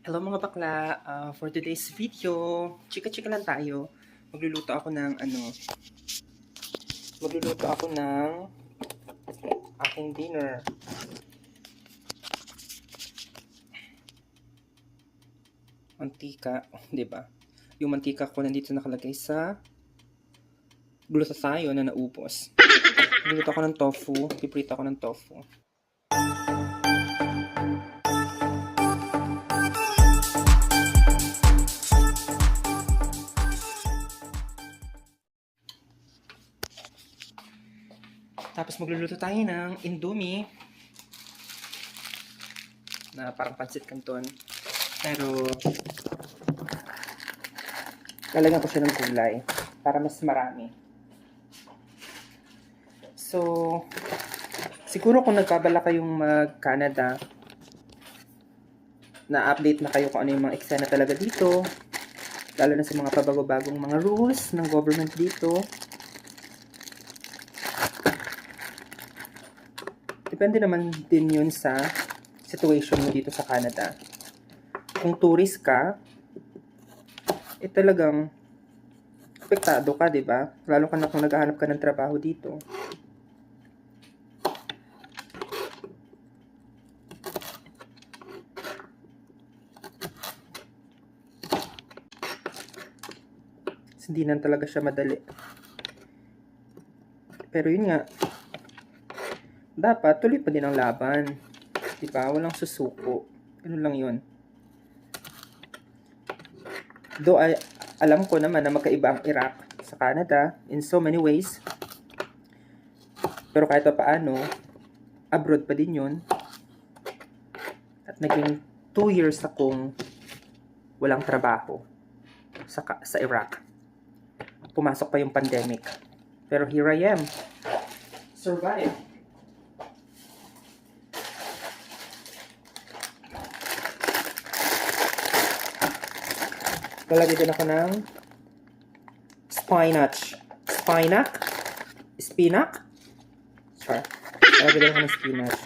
Hello mga bakla, for today's video, chika-chika lang tayo. Magluluto ako ng aking dinner. Mantika, 'di ba? Yung mantika ko nandito nakalagay sa glutathione na naubos. Magluluto ako ng tofu, piprito ako ng tofu. Tapos magluluto tayo ng indomie na parang pancit canton. Pero lalagyan ko siya ng gulay para mas marami. So, siguro kung nagbabala kayong mag-Canada, na-update na kayo kung ano yung mga eksena talaga dito, lalo na sa mga pabago-bagong mga rules ng government dito. Depende naman din yun sa situation mo dito sa Canada. Kung tourist ka, talagang apektado ka, di ba? Lalo ka na kung naghahanap ka ng trabaho dito. Hindi na talaga siya madali. Pero yun nga, dapat tuloy pa din ang laban. Diba? Walang susuko. Ganun lang yun. Though alam ko naman na magkaiba ang Iraq sa Canada in so many ways. Pero kahit pa paano, abroad pa din yun. At naging 2 years akong walang trabaho sa Iraq. Pumasok pa yung pandemic. Pero here I am. Survive. Lalagyan din ako ng spinach. Spinach? Sure. Lalagyan din ako ng spinach.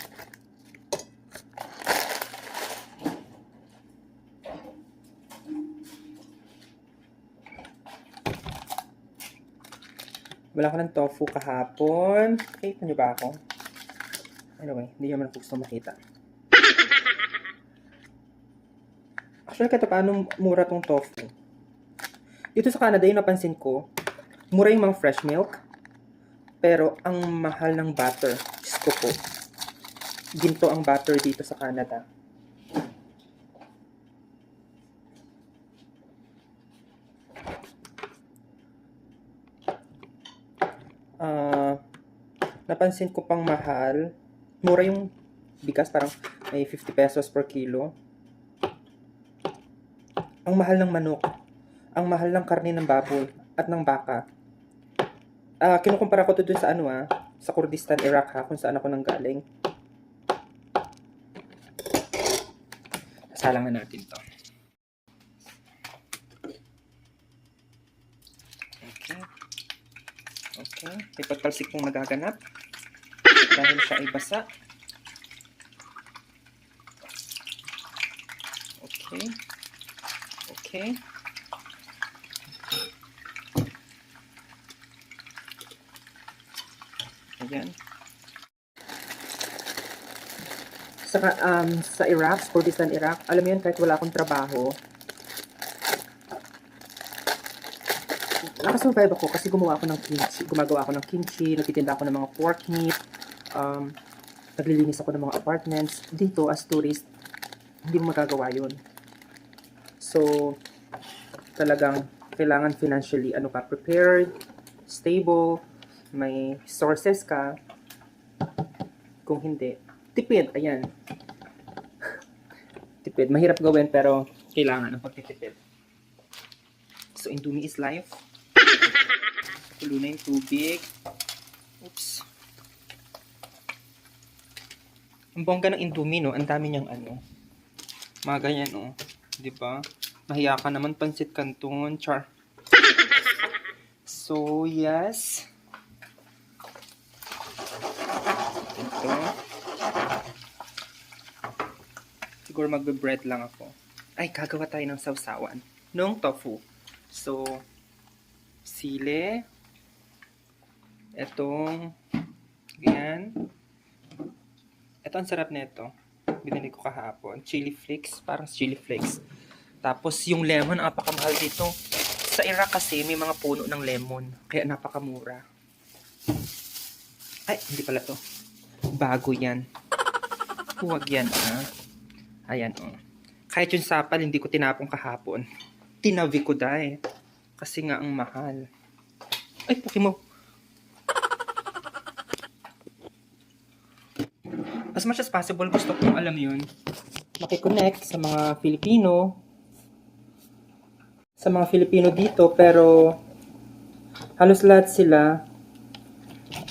Wala ko ng tofu kahapon. Kita niyo ba ako? Anyway, hindi naman ako gusto makita. Actually, kahit paano mura tong tofu. Dito sa Canada, yung napansin ko, mura yung mga fresh milk, pero ang mahal ng butter. Diyos ko po. Ginto ang butter dito sa Canada. Napansin ko pang mahal. Mura yung bigas, parang may 50 pesos per kilo. Ang mahal ng manok. Ang mahal ng karne ng baboy at ng baka. Kinukumpara ko to dun sa sa Kurdistan, Iraq kung saan ako nanggaling. Salangan natin to. Okay. May pagtalsik pong nagaganap dahil siya ay basa. Okay. Ayan. Sa Iraq, Kurdistan, Iraq, alam mo yun, kahit wala akong trabaho, nakasurvive ako kasi gumagawa ako ng kimchi, nagtitinda ako ng mga pork meat, naglilinis ako ng mga apartments. Dito, as tourist, hindi mo magagawa yun. So, talagang kailangan financially, prepared, stable, may sources ka. Kung hindi, tipid, ayan. Tipid, mahirap gawin pero kailangan ang pagtitipid. So, indomie is life. Tulo na yung tubig. Oops. Ang bongga ng indomie, no? Ang dami niyang mga ganyan, no? Diba? Mahiya ka naman, pancit canton, char. So, yes. Ito. Siguro magbe-bread lang ako. Ay, gagawa tayo ng sausawan. Nung tofu. So, sili. Etong, yan. Ito, ang sarap nito. Binili ko kahapon. Chili flakes. Parang chili flakes. Tapos, yung lemon, napakamahal dito. Sa Iraq kasi, may mga puno ng lemon. Kaya napakamura. Ay, hindi pala to. Bago yan. Huwag yan, ah. Ayan, oh. Kahit yung sapal, hindi ko tinapong kahapon. Tinabi ko dahil. Kasi nga ang mahal. Ay, puki mo. As much as possible, gusto kong alam yun. Makiconnect sa mga Filipino. Sa mga Filipino dito, pero halos lahat sila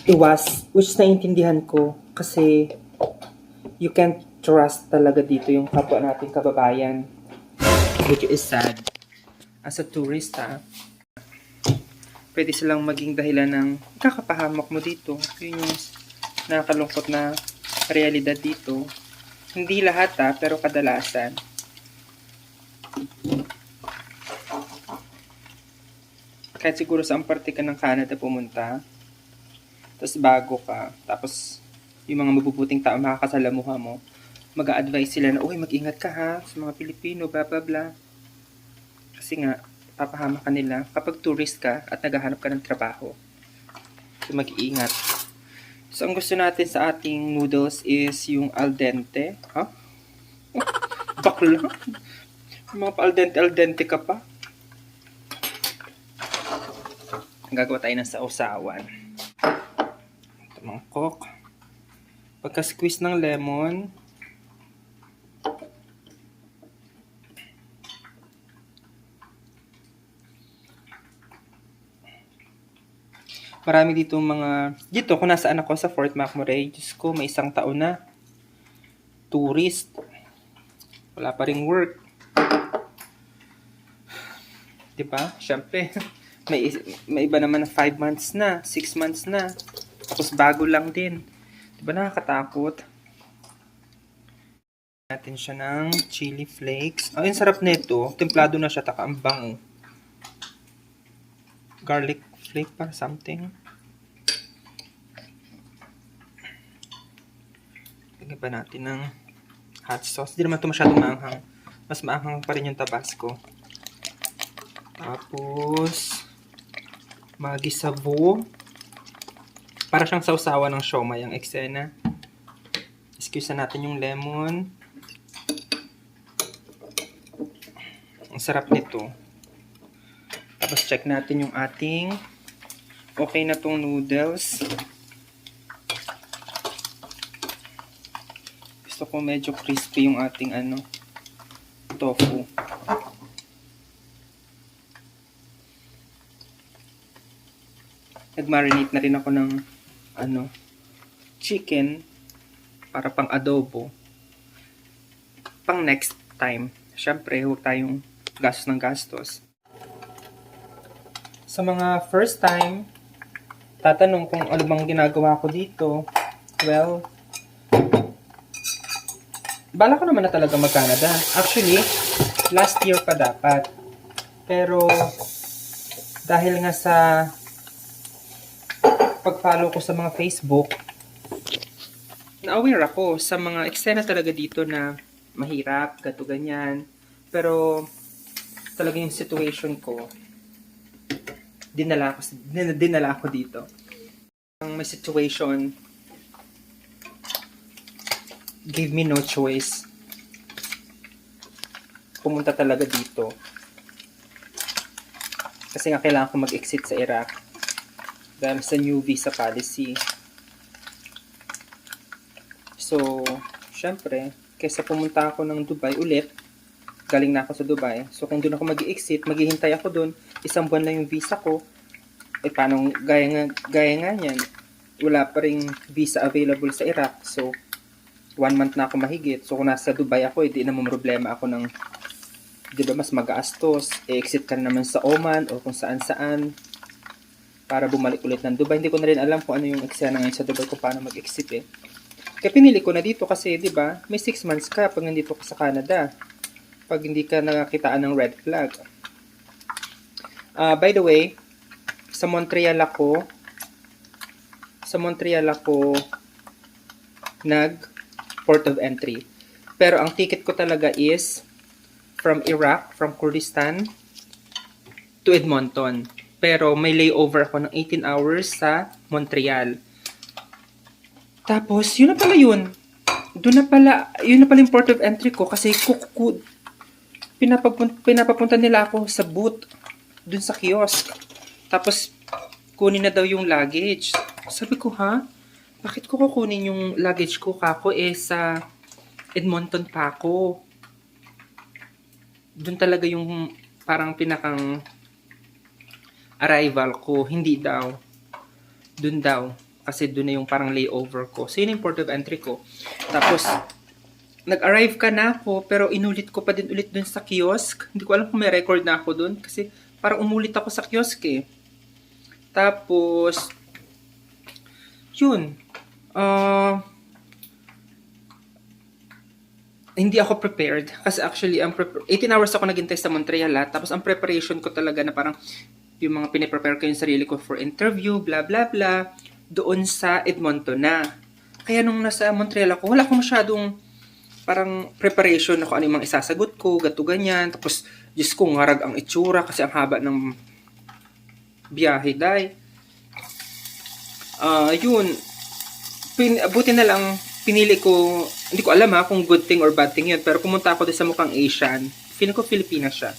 iwas, which naiintindihan ko. Kasi you can't trust talaga dito yung kapwa nating kababayan. Which is sad. As a tourist, pwede silang maging dahilan ng kakapahamak mo dito. Yun yung nakakalungkot na realidad dito. Hindi lahat pero kadalasan. Kahit siguro saan parte ka ng Canada pumunta, tapos bago ka, tapos yung mga mabubuting tao makakasalamuha mo, mag-a-advise sila na, uy, mag-ingat ka ha, sa mga Pilipino, blah blah blah. Kasi nga, papahama ka nila kapag tourist ka at naghahanap ka ng trabaho. So, mag-iingat. So, ang gusto natin sa ating noodles is yung al dente. Ha? Bakla? Mga pa-al dente ka pa. Gagawa tayo ng sausawan. Ito mga coke. Pagka-squeeze ng lemon, marami dito dito kung nasaan ako sa Fort McMurray, Diyos ko, may 1 taon na. Tourist. Wala pa ring work. Diba? Siyempre, may iba naman na 5 months na, 6 months na. Tapos bago lang din. Diba nakakatakot? Natin siya ng chili flakes. Ang sarap nito. Templado na siya, taka ang bango. Garlic flake para something. Lagyan pa natin ng hot sauce. Hindi naman ito masyadong maanghang. Mas maanghang pa rin yung Tabasco. Tapos, Maggi Savo. Para siyang sausawa ng siomai ang eksena. Squeeze natin yung lemon. Ang sarap nito. Tapos check natin yung ating okay na tong noodles. Gusto ko medyo crispy yung ating tofu. Nag-marinate na rin ako ng chicken para pang adobo. Pang next time. Siyempre, huwag tayong gastos ng gastos. Sa mga first time, tatanong kung ano bang ginagawa ko dito. Well, bala ko naman na talaga mag-Canada. Actually, last year pa dapat. Pero, dahil nga sa pag-follow ko sa mga Facebook, na-aware ako sa mga eksena talaga dito na mahirap, gato ganyan. Pero, talaga yung situation ko, dinala ako dito. Ang may situation gave me no choice. Pumunta talaga dito. Kasi nga kailangan ko mag-exit sa Iraq dahil sa new visa policy. So, syempre, kaysa pumunta ako ng Dubai ulit, galing na ako sa Dubai. So, kung doon ako mag-exit, maghihintay ako doon, 1 buwan lang yung visa ko. Eh, paano, gaya nga niyan, wala pa ring visa available sa Iraq. So, 1 month na ako mahigit. So, kung nasa Dubai ako, hindi naman problema ako ng, di ba, mas mag-aastos. E-exit ka naman sa Oman o kung saan-saan para bumalik ulit ng Dubai. Hindi ko na rin alam kung ano yung eksena ngayon sa Dubai kung paano mag-exit eh. Kaya pinili ko na dito kasi, di ba, may 6 months ka pag nandito ka sa Canada. pag hindi ka nakakitaan ng red flag. By the way, sa Montreal ako nag port of entry. Pero ang ticket ko talaga is from Iraq, from Kurdistan to Edmonton. Pero may layover ako ng 18 hours sa Montreal. Tapos, yun na pala yun. Yun na pala yung port of entry ko kasi pinapapunta nila ako sa booth dun sa kiosk. Tapos, kunin na daw yung luggage. Sabi ko, ha? Bakit ko kukunin yung luggage ko kako sa Edmonton pa ako? Dun talaga yung parang pinakang arrival ko. Hindi daw. Dun daw. Kasi dun na yung parang layover ko. So, yun yung port of entry ko. Tapos, nag-arrive ka na ako, pero inulit ko pa din ulit dun sa kiosk. Hindi ko alam kung may record na ako dun. Kasi parang umulit ako sa kiosk eh. Tapos, yun. Hindi ako prepared. Kasi actually, 18 hours ako naghintay sa Montreal. Tapos, ang preparation ko talaga na parang yung mga piniprepare ko yung sarili ko for interview, blah, blah, blah, doon sa Edmonton na. Kaya nung nasa Montreal ako, wala akong masyadong parang preparation na kung ano yung mga isasagot ko, gato ganyan. Tapos, Diyos ko, ngarag ang itsura kasi ang haba ng biyahe, day. Yun. Buti na lang, pinili ko, hindi ko alam kung good thing or bad thing yun, pero pumunta ako doon sa mukhang Asian. Feeling ko Filipina siya.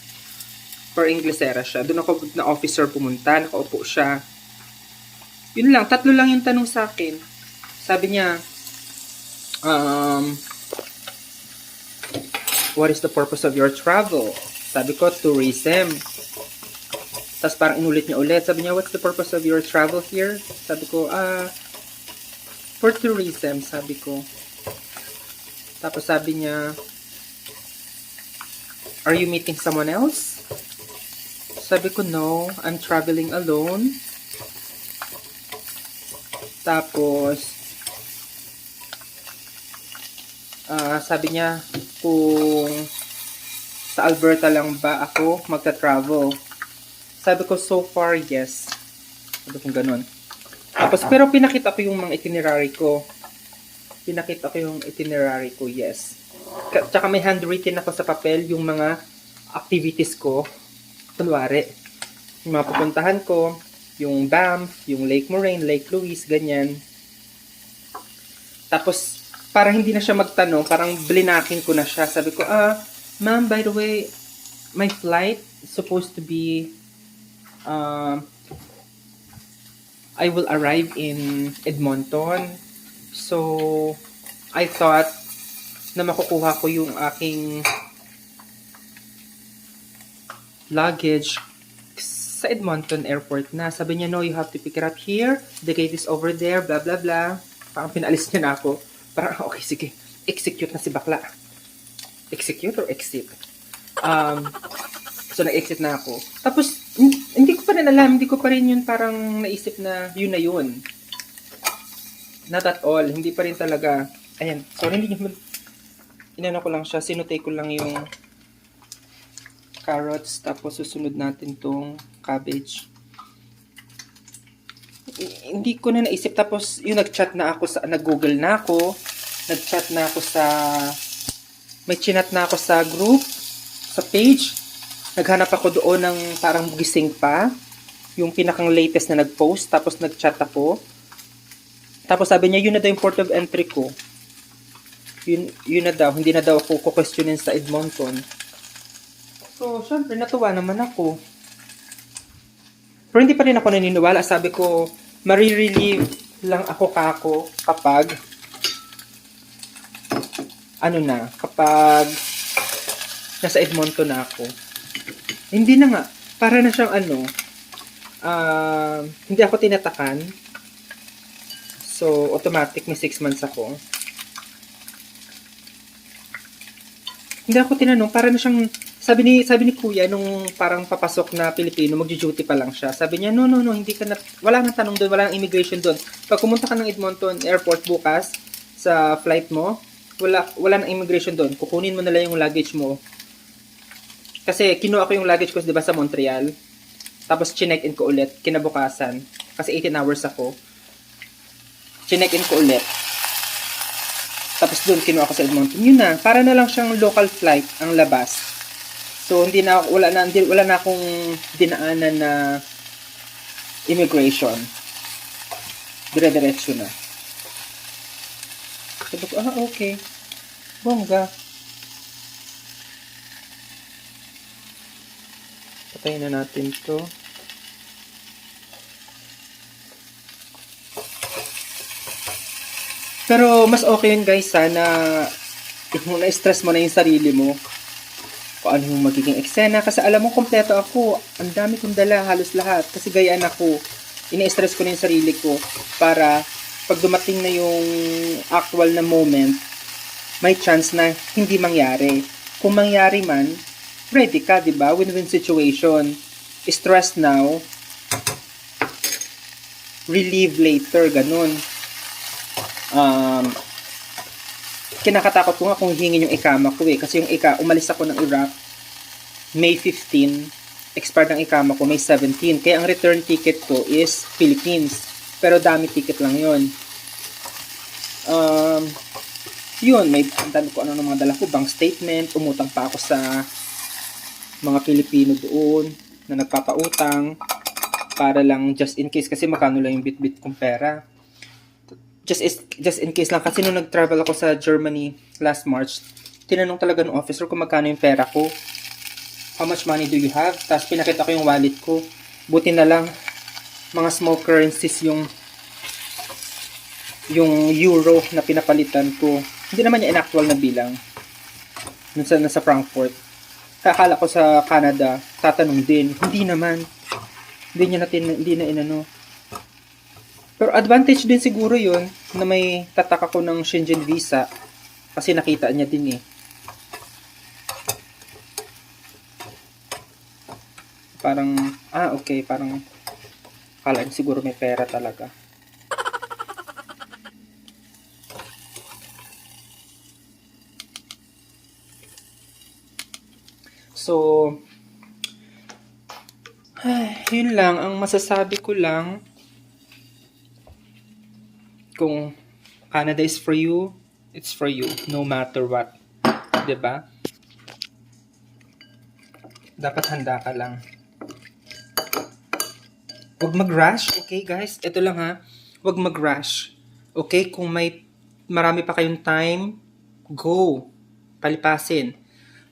Per Inglesera siya. Doon ako na officer pumunta, nakaupo siya. Yun lang, 3 lang yung tanong sa akin. Sabi niya, what is the purpose of your travel? Sabi ko, tourism. Tapos parang inulit niya ulit. Sabi niya, what's the purpose of your travel here? Sabi ko, for tourism, sabi ko. Tapos sabi niya, are you meeting someone else? Sabi ko, no, I'm traveling alone. Tapos, sabi niya, kung sa Alberta lang ba ako magta-travel? Sabi ko, so far, yes. Sabi ko ganun. Tapos, pero pinakita ko yung mga itinerary ko. Yes. Tsaka may handwritten ako sa papel yung mga activities ko. Kunwari, yung mga pupuntahan ko, yung Banff, yung Lake Moraine, Lake Louise, ganyan. Tapos, para hindi na siya magtanong, parang blinakin ko na siya. Sabi ko, ma'am, by the way, my flight is supposed to be, I will arrive in Edmonton. So, I thought na makukuha ko yung aking luggage sa Edmonton Airport na. Sabi niya, no, you have to pick it up here. The gate is over there, blah, blah, blah. Parang pinalis niya na ako. Parang, okay, sige. Execute na si bakla. Execute or exit? So, nag-exit na ako. Tapos, hindi ko pa rin alam. Hindi ko pa rin yun parang naisip na yun na yun. Not at all. Hindi pa rin talaga. Ayan. Sorry, hindi nyo. Inano ko lang siya. Sinutay ko lang yung carrots. Tapos, susunod natin tong cabbage. Hindi ko na naisip. Tapos, yung nag-chat na ako sa, nag-google na ako. Nag-chat na ako sa, may chinat na ako sa group, sa page. Naghanap ako doon ng parang gising pa. Yung pinakang latest na nag-post. Tapos, nag-chat ako. Tapos, sabi niya, yun na daw yung port of entry ko. Yun na daw. Hindi na daw ako kukwestiyonin sa Edmonton. So, syempre, natuwa naman ako. Pero hindi pa rin ako naniniwala. Sabi ko, marirelieve lang ako kapag kapag nasa Edmonton na ako. Hindi na nga. Para na siyang hindi ako tinatakan. So, automatic may 6 months ako. Hindi ako tinanong. Para na siyang, sabi ni kuya, nung parang papasok na Pilipino, magjo-duty pa lang siya. Sabi niya, no, hindi ka na, wala nang tanong doon, wala nang immigration doon. Pag pumunta ka ng Edmonton Airport bukas, sa flight mo, wala nang immigration doon. Kukunin mo na lang yung luggage mo. Kasi kinuha ko yung luggage ko, di ba, sa Montreal. Tapos chinek-in ko ulit, kinabukasan. Kasi 18 hours ako. Chinek-in ko ulit. Tapos doon kinuha ko sa Edmonton. Yun na, para na lang siyang local flight ang labas. So wala na akong dinaanan na immigration. Dire-diretso na. Sabi ko, okay. Bongga. Patayin na natin to. Pero mas okay yun guys, sana na-stress mo na yung sarili mo kung ano yung magiging eksena. Kasi alam mo, kompleto ako. Ang dami kong dala, halos lahat. Kasi gayaan ako. Ini-stress ko na yung sarili ko para pag dumating na yung actual na moment, may chance na hindi mangyari. Kung mangyari man, ready ka, di ba? Win-win situation. Stress now, relieve later, ganun. Kinakatakot ko nga kung hingin yung ikama ko kasi yung umalis ako ng Iraq May 15, expired ang ikama ko May 17, kaya ang return ticket ko is Philippines, pero dami ticket lang yun. Yun, may dami ko ano ng mga dala ko, bank statement, umutang pa ako sa mga Pilipino doon na nagpapautang para lang just in case, kasi magkano lang yung bit-bit kong pera. Just in case lang, kasi nung nag-travel ako sa Germany last March, tinanong talaga ng officer kung magkano yung pera ko. How much money do you have? Tapos pinakita ko yung wallet ko. Buti na lang, mga small currencies yung euro na pinapalitan ko. Hindi naman yung inactual na bilang. Nasa Frankfurt. Kakala ko sa Canada, tatanong din. Hindi naman. Hindi na inano. Pero advantage din siguro yun na may tatak ako ng Schengen visa kasi nakita niya din eh. Parang, okay, parang kala niya siguro may pera talaga. So, yun lang. Ang masasabi ko lang, kung Canada is for you, it's for you, no matter what. Diba? Dapat handa ka lang. Huwag mag-rush, okay guys? Ito lang ha, huwag mag-rush. Okay? Kung may marami pa kayong time, go. Palipasin.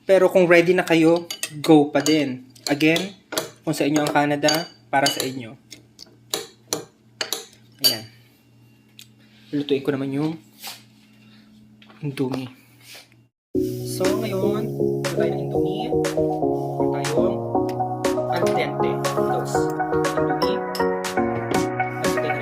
Pero kung ready na kayo, go pa din. Again, kung sa inyo ang Canada, para sa inyo. Ayan. Lutuin ko naman yung Indomie. So, ngayon, ito tayo ng Indomie. Ito tayong al dente. Dos. Indomie. Tapos ito tayo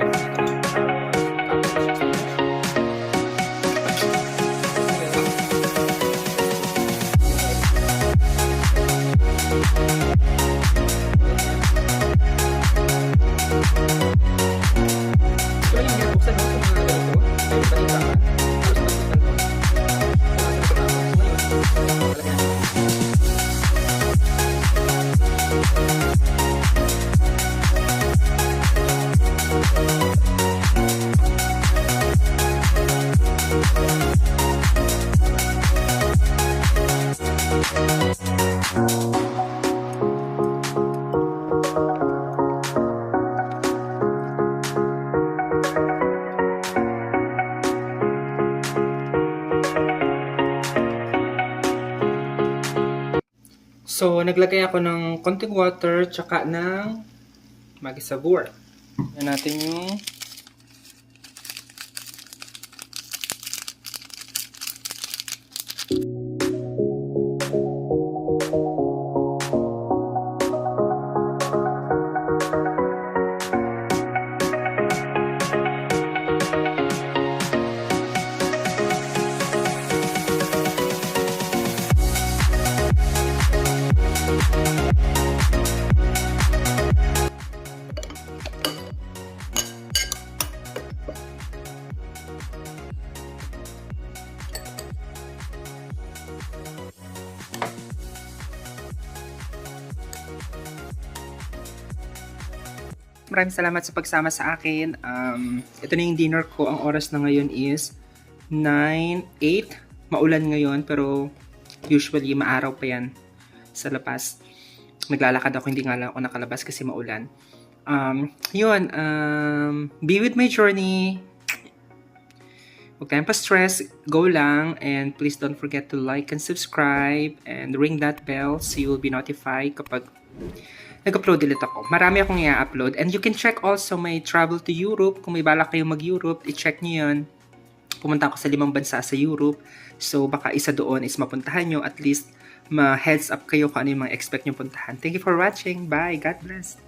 So, naglagay ako ng konting water tsaka ng Maggi Sabor. Yan natin yung maraming salamat sa pagsama sa akin. Ito na yung dinner ko. Ang oras na ngayon is 9:08. Maulan ngayon, pero usually maaraw pa yan sa labas. Naglalakad ako, hindi nga lang ako nakalabas kasi maulan. Be with my journey. Huwag tayong pa-stress, go lang, and please don't forget to like and subscribe and ring that bell so you will be notified kapag nag-upload ulit ako. Marami akong i-upload, and you can check also my travel to Europe. Kung may balak kayo mag-Europe, i-check nyo yun. Pumunta ako sa 5 bansa sa Europe, so baka isa doon is mapuntahan nyo, at least ma-heads up kayo kung ano yung mga expect nyo puntahan. Thank you for watching. Bye. God bless.